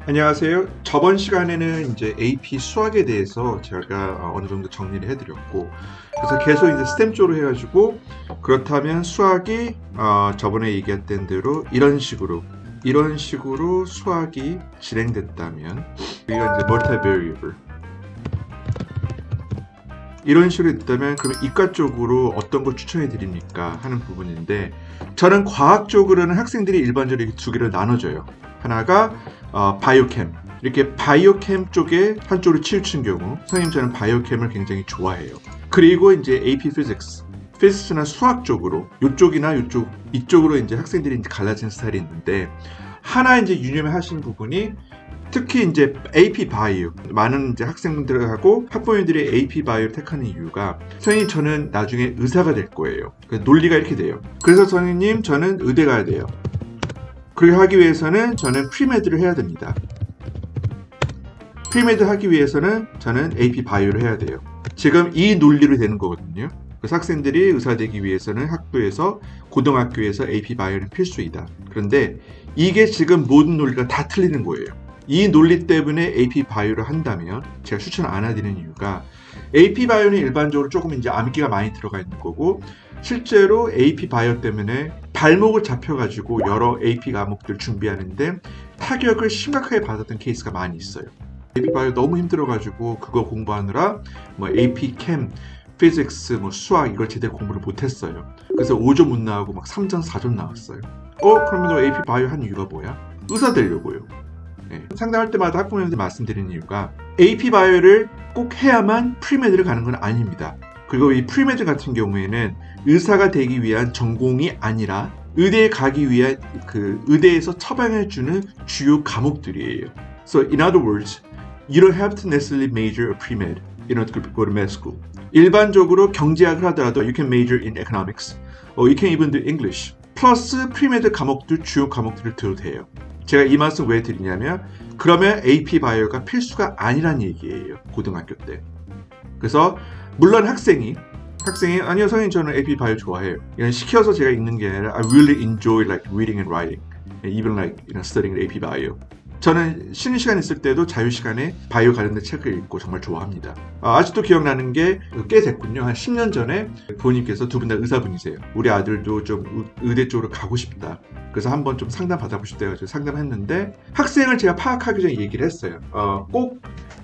안녕하세요. 저번 시간에는 이제 AP 수학에 대해서 제가 어느 정도 정리를 해드렸고, 그래서 계속 이제 스템 쪽으로 해가지고, 그렇다면 수학이 저번에 얘기했던 대로 이런 식으로 수학이 진행됐다면, 우리가 이제 multivariable 이런 식으로 있다면 그럼 이과 쪽으로 어떤 걸 추천해 드립니까 하는 부분인데, 저는 과학적으로는 학생들이 일반적으로 이렇게 두 개로 나눠져요. 하나가 바이오캠, 이렇게 바이오캠 쪽에 한쪽으로 치우친 경우, 선생님 저는 바이오캠을 굉장히 좋아해요. 그리고 이제 AP 피직스, 피직스나 수학 쪽으로 이쪽이나 이쪽으로 이제 학생들이 이제 갈라진 스타일이 있는데, 하나 이제 유념하시는 부분이, 특히 이제 AP 바이오, 많은 이제 학생분들하고 학부모님들이 AP 바이오를 택하는 이유가, 선생님 저는 나중에 의사가 될 거예요. 논리가 이렇게 돼요. 그래서 선생님 저는 의대 가야 돼요. 그렇게 하기 위해서는 저는 프리메드를 해야 됩니다. 프리메드 하기 위해서는 저는 AP 바이오를 해야 돼요. 지금 이 논리로 되는 거거든요. 그래서 학생들이 의사 되기 위해서는 학부에서, 고등학교에서 AP 바이오는 필수이다. 그런데 이게 지금 모든 논리가 다 틀리는 거예요. 이 논리 때문에 AP 바이오를 한다면 제가 추천 안 해드리는 이유가, AP 바이오는 일반적으로 조금 이제 암기가 많이 들어가 있는 거고, 실제로 AP 바이오 때문에 발목을 잡혀가지고 여러 AP 과목들 준비하는데 타격을 심각하게 받았던 케이스가 많이 있어요. AP 바이오 너무 힘들어가지고 그거 공부하느라 뭐 AP 캠, 피직스, 뭐 수학 이걸 제대로 공부를 못했어요. 그래서 5점 못 나오고 막 3점, 4점 나왔어요. 그러면 AP 바이오 한 이유가 뭐야? 의사 되려고요. 상담할 때마다 학부모님들 말씀드리는 이유가, AP 바이오를 꼭 해야만 프리메드를 가는 건 아닙니다. 그리고 이 프리메드 같은 경우에는 의사가 되기 위한 전공이 아니라 의대에 가기 위한 그 의대에서 처방해주는 주요 과목들이에요. So in other words, you don't have to necessarily major a pre-med in order to go to med school. 일반적으로 경제학을 하더라도 you can major in economics, or you can even do English. 플러스 프리메드 과목들, 주요 과목들을 들어도 돼요. 제가 이 말씀 왜 드리냐면, 그러면 AP 바이오가 필수가 아니란 얘기예요. 고등학교 때. 그래서 물론 학생이 아니요 선생님 저는 AP 바이오 좋아해요, 이런 시켜서 제가 읽는 게 아니라 I really enjoy like reading and writing, even like studying AP 바이오. 저는 쉬는 시간 있을 때도 자유 시간에 바이오 관련된 책을 읽고 정말 좋아합니다. 아직도 기억나는 게 꽤 됐군요. 한 10년 전에 부모님께서 두 분 다 의사분이세요. 우리 아들도 좀 의대 쪽으로 가고 싶다. 그래서 한번 좀 상담 받아보시다 해가지고 상담했는데, 학생을 제가 파악하기 전에 얘기를 했어요. 꼭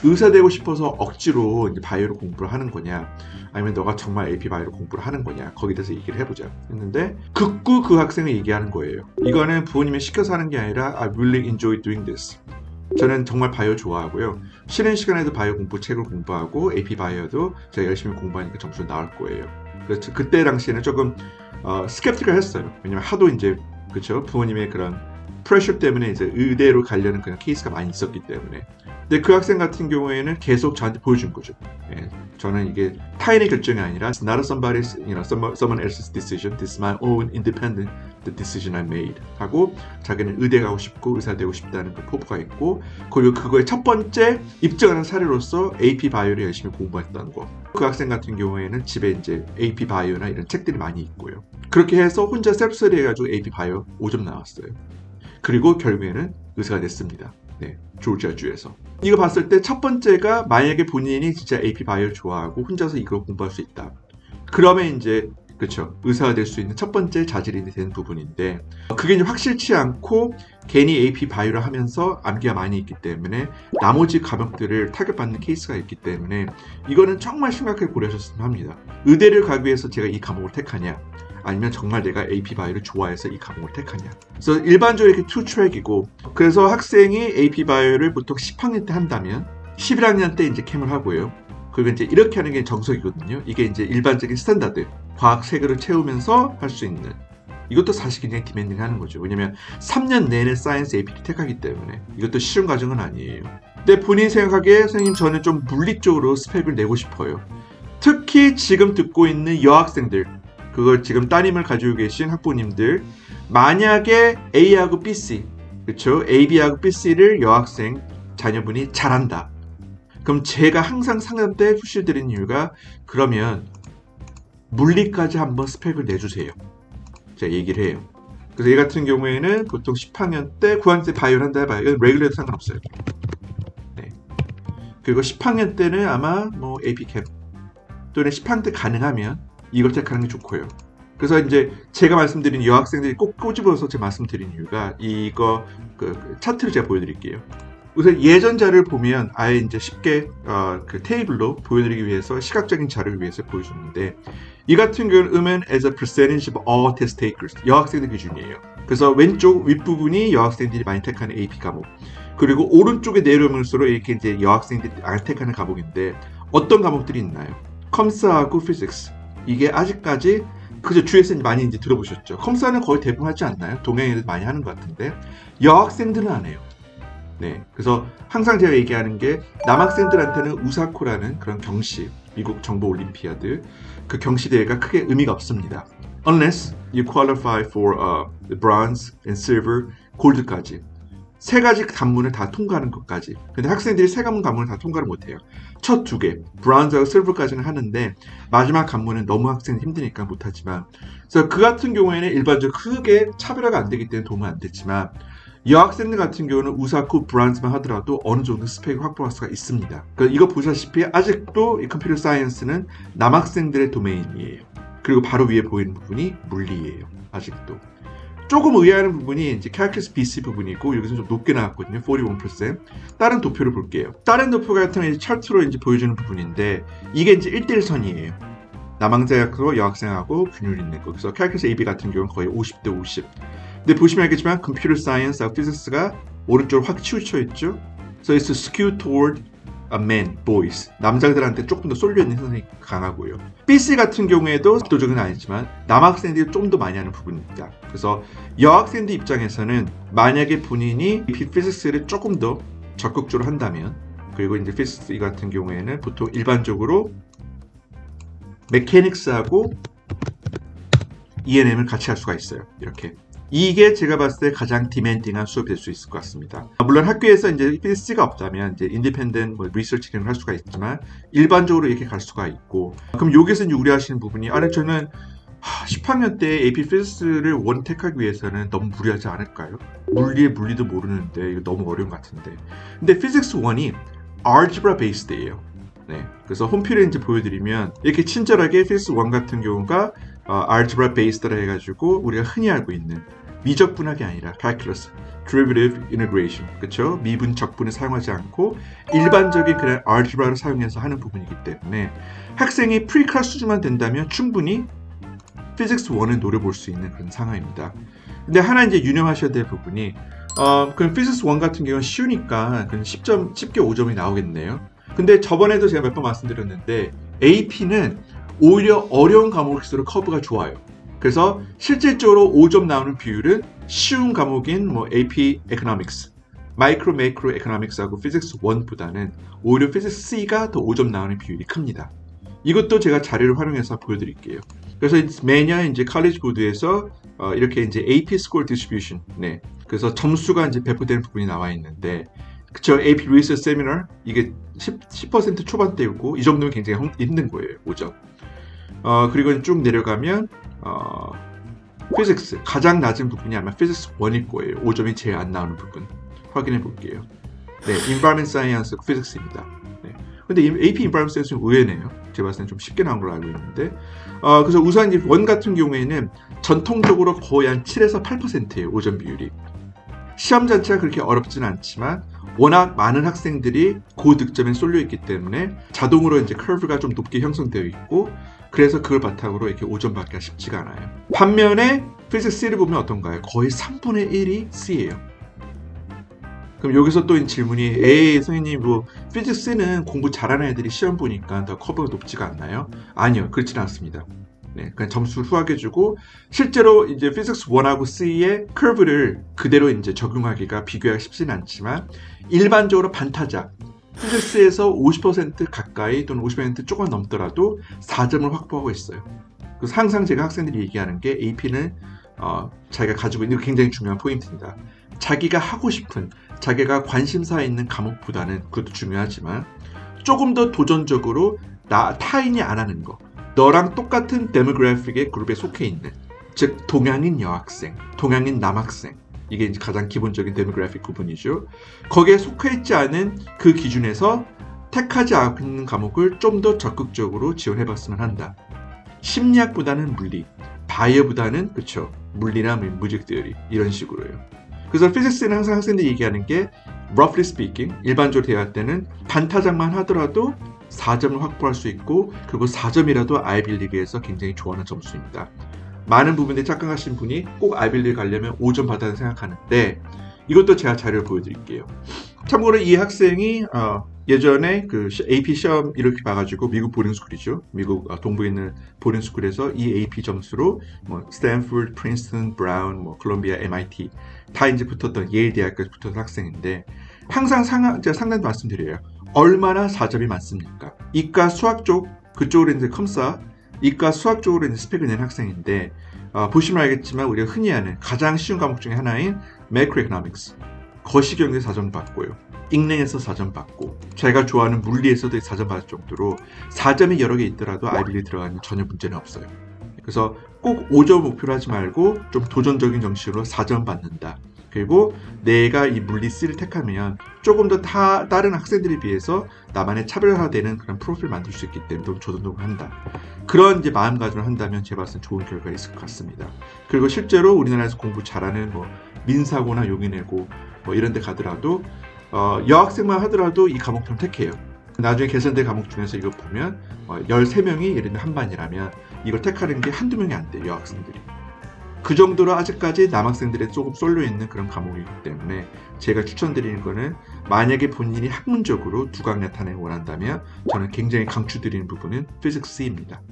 의사 되고 싶어서 억지로 이제 바이오로 공부를 하는 거냐, 아니면 너가 정말 AP 바이오로 공부를 하는 거냐, 거기에 대해서 얘기를 해보자 했는데, 극구 그 학생은 얘기하는 거예요. 이거는 부모님이 시켜서 하는 게 아니라 I really enjoy doing this. 저는 정말 바이오 좋아하고요. 쉬는 시간에도 바이오 공부 책을 공부하고 AP 바이오도 제가 열심히 공부하니까 점수가 나올 거예요. 그래서 그때 당시에는 조금 스캡틱을 했어요. 왜냐면 하도 이제 그렇죠, 부모님의 그런 프레셔 때문에 이제 의대로 가려는 그런 케이스가 많이 있었기 때문에. 근데 그 학생 같은 경우에는 계속 저한테 보여준 거죠. 저는 이게 타인의 결정이 아니라 It's not somebody's, someone else's decision. This is my own independent decision I made. 하고 자기는 의대 가고 싶고 의사 되고 싶다는 그 포부가 있고, 그리고 그거의 첫 번째 입증하는 사례로서 AP 바이오를 열심히 공부했다는 거. 그 학생 같은 경우에는 집에 이제 AP 바이오나 이런 책들이 많이 있고요. 그렇게 해서 혼자 셀프스터디 해가지고 AP 바이오 5점 나왔어요. 그리고 결국에는 의사가 됐습니다. 조지아주에서. 이거 봤을 때 첫 번째가, 만약에 본인이 진짜 AP 바이오를 좋아하고 혼자서 이걸 공부할 수 있다, 그러면 이제 그렇죠, 의사가 될 수 있는 첫 번째 자질이 되는 부분인데, 그게 이제 확실치 않고 괜히 AP 바이오를 하면서 암기가 많이 있기 때문에 나머지 과목들을 타격받는 케이스가 있기 때문에 이거는 정말 심각하게 고려하셨으면 합니다. 의대를 가기 위해서 제가 이 과목을 택하냐, 아니면 정말 내가 AP 바이오를 좋아해서 이 과목을 택하냐. 그래서 일반적으로 이렇게 투 트랙이고, 그래서 학생이 AP 바이오를 보통 10학년 때 한다면 11학년 때 이제 캠을 하고요. 그리고 이제 이렇게 하는 게 정석이거든요. 이게 이제 일반적인 스탠다드, 과학 세계를 채우면서 할 수 있는. 이것도 사실 굉장히 디맨딩 하는 거죠. 왜냐면 3년 내내 사이언스 AP를 택하기 때문에 이것도 쉬운 과정은 아니에요. 근데 본인 생각하기에 선생님 저는 좀 물리 쪽으로 스펙을 내고 싶어요. 특히 지금 듣고 있는 여학생들, 그걸 지금 따님을 가지고 계신 학부모님들, 만약에 A하고 BC, 그렇죠? AB하고 BC를 여학생 자녀분이 잘한다. 그럼 제가 항상 상담 때 푸시드리는 이유가, 그러면 물리까지 한번 스펙을 내주세요. 제가 얘기를 해요. 그래서 얘 같은 경우에는 보통 10학년 때 9학년 때 바이오를 한다 해봐요. 이건 레귤러도 상관없어요. 네. 그리고 10학년 때는 아마 뭐 AP 캠 또는 10학년 때 가능하면 이걸 택하는 게 좋고요. 그래서 이제 제가 말씀드린 여학생들이 꼭 꼬집어서 제가 말씀드린 이유가 이거 그 차트를 제가 보여드릴게요. 우선 예전 자료를 보면 아예 이제 쉽게 그 테이블로 보여드리기 위해서 시각적인 자료를 위해서 보여줬는데 이 같은 경우는 as a percentage of all test takers 여학생들 기준이에요. 그래서 왼쪽 윗부분이 여학생들이 많이 택하는 AP 과목 그리고 오른쪽에 내려오면서 이렇게 이제 여학생들이 안 택하는 과목인데 어떤 과목들이 있나요? 컴스하고 피직스 이게 아직까지 그저 주에서 많이 이제 들어보셨죠. 컴스는 거의 대부분 하지 않나요? 동양 애들 많이 하는 것 같은데 여학생들은 안 해요. 네, 그래서 항상 제가 얘기하는 게 남학생들한테는 우사코라는 그런 경시, 미국 정보 올림피아드 그 경시 대회가 크게 의미가 없습니다. Unless you qualify for bronze and silver, gold까지 세 가지 관문을 다 통과하는 것까지. 근데 학생들이 세 관문을 다 통과를 못해요. 첫 두 개, bronze하고 silver까지는 하는데 마지막 관문은 너무 학생이 힘드니까 못하지만. 그래서 그 같은 경우에는 일반적으로 크게 차별화가 안 되기 때문에 도움은 안 됐지만. 여학생들 같은 경우는 우사코, 브란즈만 하더라도 어느 정도 스펙을 확보할 수가 있습니다. 그러니까 이거 보시다시피 아직도 이 컴퓨터 사이언스는 남학생들의 도메인이에요. 그리고 바로 위에 보이는 부분이 물리예요. 아직도. 조금 의아한 부분이 이제 calculus BC 부분이고 여기서 좀 높게 나왔거든요. 41%. 다른 도표를 볼게요. 다른 도표 같은 경우는 차트로 이제 보여주는 부분인데 이게 이제 1대1 선이에요. 남학생하고 여학생하고 균열 있는 거. 그래서 calculus AB 같은 경우는 거의 50대 50. 근데 보시면 알겠지만 컴퓨터 사이언스하고 피직스가 오른쪽으로 확 치우쳐 있죠. So it's skewed toward men, boys. 남자들한테 조금 더 쏠려 있는 현상이 강하고요. BC 같은 경우에도 압도적은 아니지만 남학생들이 좀 더 많이 하는 부분입니다. 그래서 여학생들 입장에서는 만약에 본인이 피직스를 조금 더 적극적으로 한다면 그리고 이제 피직스 같은 경우에는 보통 일반적으로 메케닉스하고 E&M을 같이 할 수가 있어요. 이렇게. 이게 제가 봤을 때 가장 디맨딩한 수업이 될 수 있을 것 같습니다. 물론 학교에서 이제 PC가 없다면 이제 인디펜던트 리서치 기능을 할 수가 있지만 일반적으로 이렇게 갈 수가 있고 그럼 여기서 이제 우려하시는 부분이 아니 저는 10학년 때 AP 피직스를 원택하기 위해서는 너무 무리하지 않을까요? 물리의 물리도 모르는데 이거 너무 어려운 것 같은데 근데 피직스 1이 알gebra 베이스드예요. 네, 그래서 홈필에 이제 보여드리면 이렇게 친절하게 피직스 1 같은 경우가 algebra based라 해가지고 우리가 흔히 알고 있는 미적분학이 아니라 calculus, derivative integration, 그렇죠? 미분, 적분을 사용하지 않고 일반적인 그냥 algebra를 사용해서 하는 부분이기 때문에 학생이 프리클래스 수준만 된다면 충분히 physics 1을 노려볼 수 있는 그런 상황입니다. 근데 하나 이제 유념하셔야 될 부분이 그럼 physics 1 같은 경우는 쉬우니까 그냥 10개 5점이 나오겠네요. 근데 저번에도 제가 몇 번 말씀드렸는데 AP는 오히려 어려운 과목일수록 커브가 좋아요. 그래서 실질적으로 5점 나오는 비율은 쉬운 과목인 뭐 AP Economics, 마이크로 매크로 에코노믹스하고 피직스 1보다는 오히려 피직스 C가 더 5점 나오는 비율이 큽니다. 이것도 제가 자료를 활용해서 보여드릴게요. 그래서 매년 이제 칼리지 보드에서 이렇게 이제 AP Score Distribution, 네, 그래서 점수가 이제 배포되는 부분이 나와 있는데, 그쵸? AP Research Seminar 이게 10% 초반대였고 이 정도면 굉장히 힘든 거예요. 5점. 그리고 쭉 내려가면 피직스 가장 낮은 부분이 아마 피직스 1일 거예요. 5점이 제일 안 나오는 부분 확인해 볼게요. 네, Environment Science Physics입니다. 네. 근데 AP Environment Science는 의외네요. 제가 봤을 때는 좀 쉽게 나온 걸로 알고 있는데, 그래서 우선 이제 1 같은 경우에는 전통적으로 거의 한 7에서 8%예요. 5점 비율이. 시험 자체가 그렇게 어렵지는 않지만 워낙 많은 학생들이 고득점에 쏠려 있기 때문에 자동으로 이제 커브가 좀 높게 형성되어 있고, 그래서 그걸 바탕으로 이렇게 5점 받기가 쉽지가 않아요. 반면에 피직스 C를 보면 어떤가요? 거의 3분의 1이 C예요. 그럼 여기서 또 질문이, 에이 선생님 뭐 피직스 C는 공부 잘하는 애들이 시험 보니까 더 커브가 높지가 않나요? 아니요, 그렇지는 않습니다. 네, 그냥 점수를 후하게주고 실제로 이제 피직스 1하고 C의 커브를 그대로 이제 적용하기가 비교하기 쉽지는 않지만 일반적으로 반타작 피직스에서 50% 가까이 또는 50% 조금 넘더라도 4점을 확보하고 있어요. 그래서 항상 제가 학생들이 얘기하는 게 AP는 자기가 가지고 있는 게 굉장히 중요한 포인트입니다. 자기가 하고 싶은, 자기가 관심사 있는 과목보다는 그것도 중요하지만 조금 더 도전적으로 타인이 안 하는 거, 너랑 똑같은 데모그래픽의 그룹에 속해 있는 즉 동양인 여학생, 동양인 남학생, 이게 이제 가장 기본적인 데모그래픽 구분이죠. 거기에 속해 있지 않은 그 기준에서 택하지 않는 과목을 좀 더 적극적으로 지원해봤으면 한다. 심리학보다는 물리, 바이오보다는 그쵸, 물리나 뮤직 theory 이런 식으로요. 그래서 피직스는 항상 학생들이 얘기하는 게 roughly speaking, 일반적으로 대할 때는 반타작만 하더라도 4점을 확보할 수 있고, 그리고 4점이라도 아이빌리그에서 굉장히 좋아하는 점수입니다. 많은 부분에 착각하신 분이 꼭 아이빌리그 가려면 5점 받아야 생각하는데, 이것도 제가 자료를 보여드릴게요. 참고로 이 학생이 예전에 그 AP 시험 이렇게 봐가지고 미국 보딩스쿨이죠. 미국 동부에 있는 보딩스쿨에서 이 AP 점수로 뭐 스탠포드, 프린스턴, 브라운, 뭐 콜롬비아, MIT 다 이제 붙었던 예일 대학까지 붙었던 학생인데, 항상 제가 상담도 말씀드려요. 얼마나 4점이 많습니까? 이과 수학 쪽 그쪽으로 이제 컴싸 이과 수학 쪽으로 이제 스펙을 낸 학생인데, 보시면 알겠지만 우리가 흔히 하는 가장 쉬운 과목 중에 하나인 매크로에코노믹스, 거시경제 4점 받고요. 잉랭에서 4점 받고, 제가 좋아하는 물리에서도 4점 받을 정도로 4점이 여러 개 있더라도 아이빌리그 들어가는 전혀 문제는 없어요. 그래서 꼭 5점 목표로 하지 말고 좀 도전적인 정신으로 4점 받는다. 그리고 내가 이 물리 C를 택하면 조금 더 다른 학생들에 비해서 나만의 차별화되는 그런 프로필을 만들 수 있기 때문에 좀 조전적으로 한다. 그런 이제 마음가짐을 한다면 제가 봤을 때 좋은 결과가 있을 것 같습니다. 그리고 실제로 우리나라에서 공부 잘하는 뭐 민사고나 용인외고 뭐 이런 데 가더라도 여학생만 하더라도 이 과목들을 택해요. 나중에 개선된 과목 중에서 이거 보면 13명이 예를 들면 한 반이라면 이걸 택하는 게 한두 명이 안 돼요, 여학생들이. 그 정도로 아직까지 남학생들에 조금 쏠려있는 그런 과목이기 때문에 제가 추천드리는 거는, 만약에 본인이 학문적으로 두각 나타내기 원한다면 저는 굉장히 강추드리는 부분은 피직스 C입니다.